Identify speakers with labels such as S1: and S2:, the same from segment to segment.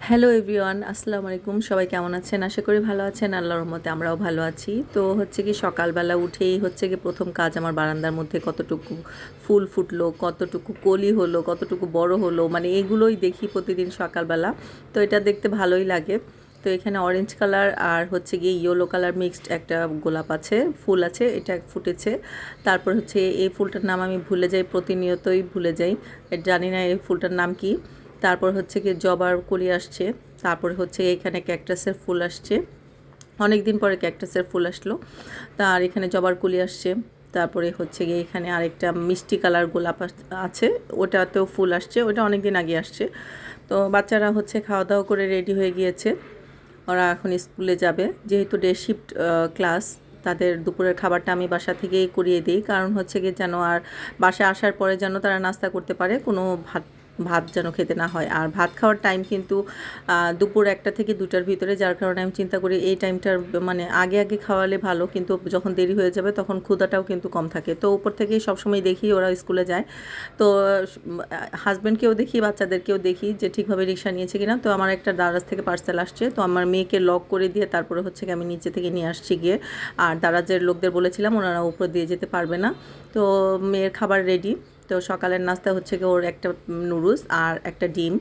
S1: Hello everyone, আসসালামু আলাইকুম। সবাই কেমন আছেন? আশা করি ভালো আছেন। আল্লাহর রহমতে আমরাও ভালো আছি। তো হচ্ছে কি সকালবেলা উঠেই হচ্ছে কি প্রথম কাজ আমার বারান্দার মধ্যে কতটুকু ফুল ফুটলো, কতটুকু কলি হলো, কতটুকু বড় হলো, মানে এগুলোই দেখি প্রতিদিন সকালবেলা। তো এটা দেখতে ভালোই লাগে। তো এখানে অরেঞ্জ কালার আর হচ্ছে গিয়ে ইয়েলো কালার মিক্সড একটা গোলাপ আছে, ফুল আছে, এটা ফুটেছে। তারপর হচ্ছে এই ফুলটার নাম আমি ভুলে যাই, প্রতিনিয়তই ভুলে যাই, জানি না এই ফুলটার নাম কি। তারপর হচ্ছে কি জবার কলি আসছে। তারপর হচ্ছে এখানে ক্যাকটাসের ফুল আসছে, অনেক দিন পরে ক্যাকটাসের ফুল আসলো। আর এখানে জবার কলি আসছে। তারপরে হচ্ছে গিয়ে এখানে আরেকটা মিষ্টি কালার গোলাপ আছে, ওটাতেও ফুল আসছে, ওটা অনেক দিন আগে আসছে। তো বাচ্চারা হচ্ছে খাওয়া দাওয়া করে রেডি হয়ে গিয়েছে, ওরা এখন স্কুলে যাবে। যেহেতু ডে শিফট ক্লাস, তাদের দুপুরের খাবারটা আমি বাসা থেকেই করিয়ে দিই, কারণ হচ্ছে গিয়ে যেন আর বাসায় আসার পরে যেন তারা নাস্তা করতে পারে, কোনো ভাত ভাত যেন খেতে না হয়। আর ভাত খাওয়ার টাইম কিন্তু দুপুর 1টা থেকে 2টার ভিতরে, যার কারণে আমি চিন্তা করি এই টাইমটার মানে আগে আগে খাওয়ালে ভালো, কিন্তু যখন দেরি হয়ে যাবে তখন ক্ষুধাটাও কিন্তু কম থাকে। তো উপর থেকেই সবসময় দেখি ওরা স্কুলে যায়। তো হাজব্যান্ডকেও দেখি, বাচ্চাদেরকেও দেখি যে ঠিকভাবে রিক্সা নিয়েছে কিনা। তো আমার একটা দারাজ থেকে পার্সেল আসছে, তো আমার মেয়েকে লক করে দিয়ে তারপরে হচ্ছে কি আমি নিচে থেকে নিয়ে আসছি গিয়ে। আর দারাজের লোকদের বলেছিলাম ওনারা উপর দিয়ে যেতে পারবে না। তো মেয়ের খাবার রেডি। তো সকালের নাস্তা হচ্ছে কি ওর একটা নুডলস আর একটা ডিম,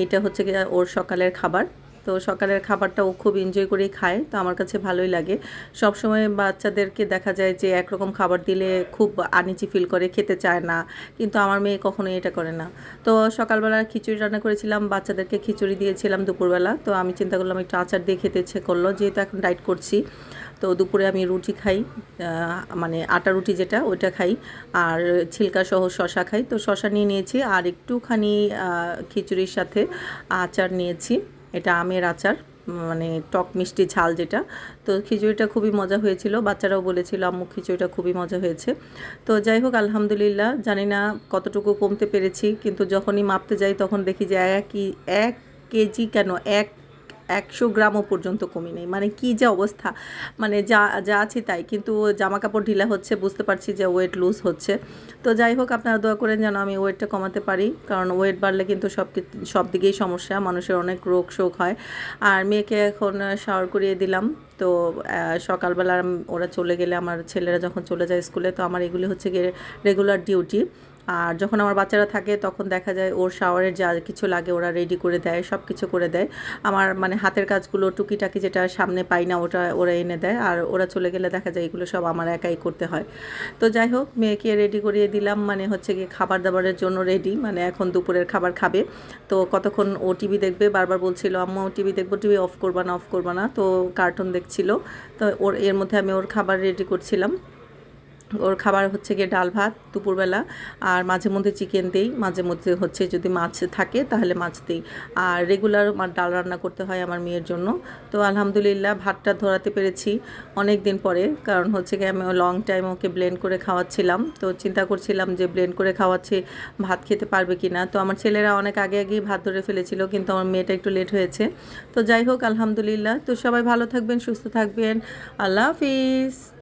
S1: এইটা হচ্ছে কি ওর সকালের খাবার। তো সকালের খাবারটা ও খুব এনজয় করেই খায়, তো আমার কাছে ভালোই লাগে। সব সময় বাচ্চাদেরকে দেখা যায় যে একরকম খাবার দিলে খুব আনইজি ফিল করে, খেতে চায় না, কিন্তু আমার মেয়ে কখনোই এটা করে না। তো সকালবেলা খিচুড়ি রান্না করেছিলাম, বাচ্চাদেরকে খিচুড়ি দিয়েছিলাম দুপুরবেলা। তো আমি চিন্তা করলাম একটু আচার দিয়ে খেতে ইচ্ছে করলো, যেহেতু এখন ডায়েট করছি। তো দুপুরে আমি রুটি খাই, মানে আটা রুটি যেটা, ওইটা খাই। আর ছিলকা সহ শশা খাই। তো শশা নিয়ে নিয়েছি আর একটুখানি খিচুড়ির সাথে আচার নিয়েছি, এটা আমের আচার, মানে টক মিষ্টি ঝাল যেটা। তো খিচুড়িটা খুবই মজা হয়েছিল, বাচ্চারাও বলেছিল আম্মু খিচুড়িটা খুবই মজা হয়েছে। তো যাই হোক, আলহামদুলিল্লাহ, জানি না কতটুকু কমতে পেরেছি, কিন্তু যখনই মাপতে যাই তখন দেখি যে 1 কেজি কেন 100 গ্রামও পর্যন্ত কমি নেই। মানে কি যে অবস্থা, মানে যা যা আছি তাই, কিন্তু জামা কাপড় ঢিলা হচ্ছে, বুঝতে পারছি যে ওয়েট লুজ হচ্ছে। তো যাই হোক, আপনারা দোয়া করেন যেন আমি ওয়েটটা কমাতে পারি, কারণ ওয়েট বাড়লে কিন্তু সব দিকেই সমস্যা, মানুষের অনেক রোগ শোক হয়। আর মেয়েকে এখন শাওয়ার করিয়ে দিলাম। তো সকালবেলা ওরা চলে গেলে, আমার ছেলেরা যখন চলে যায় স্কুলে, তো আমার এগুলি হচ্ছে গিয়ে রেগুলার ডিউটি। আর যখন আমার বাচ্চারা থাকে তখন দেখা যায় ওর শাওয়ারের যা কিছু লাগে ওরা রেডি করে দেয়, সব কিছু করে দেয়। আমার মানে হাতের কাজগুলো টুকিটাকি যেটা সামনে পাই না, ওটা ওরা এনে দেয়। আর ওরা চলে গেলে দেখা যায় এগুলো সব আমার একাই করতে হয়। তো যাই হোক, মেয়েকে রেডি করিয়ে দিলাম, মানে হচ্ছে গিয়ে খাবার দাবারের জন্য রেডি, মানে এখন দুপুরের খাবার খাবে। তো কতক্ষণ ও টিভি দেখবে, বারবার বলছিল আম্মু টিভি দেখবো, টিভি অফ করবা না, অফ করবা না। তো কার্টুন দেখছিল। তো এর মধ্যে আমি ওর খাবার রেডি করছিলাম। ওর খাবার হচ্ছে গিয়ে ডাল ভাত দুপুরবেলা, আর মাঝে মধ্যে চিকেন দেই, মাঝে মধ্যে হচ্ছে যদি মাছ থাকে তাহলে মাছ দিই। আর রেগুলার আমার ডাল রান্না করতে হয় আমার মেয়ের জন্য। তো আলহামদুলিল্লাহ ভাতটা ধরাতে পেরেছি অনেক দিন পরে, কারণ হচ্ছে গিয়ে আমি লং টাইম ওকে ব্লেন্ড করে খাওয়াচ্ছিলাম। তো চিন্তা করছিলাম যে ব্লেন্ড করে খাওয়াচ্ছি, ভাত খেতে পারবে কি না। তো আমার ছেলেরা অনেক আগে আগেই ভাত ধরে ফেলেছিল, কিন্তু আমার মেয়েটা একটু লেট হয়েছে। তো যাই হোক, আলহামদুলিল্লাহ। তো সবাই ভালো থাকবেন, সুস্থ থাকবেন। আল্লাহ হাফিজ।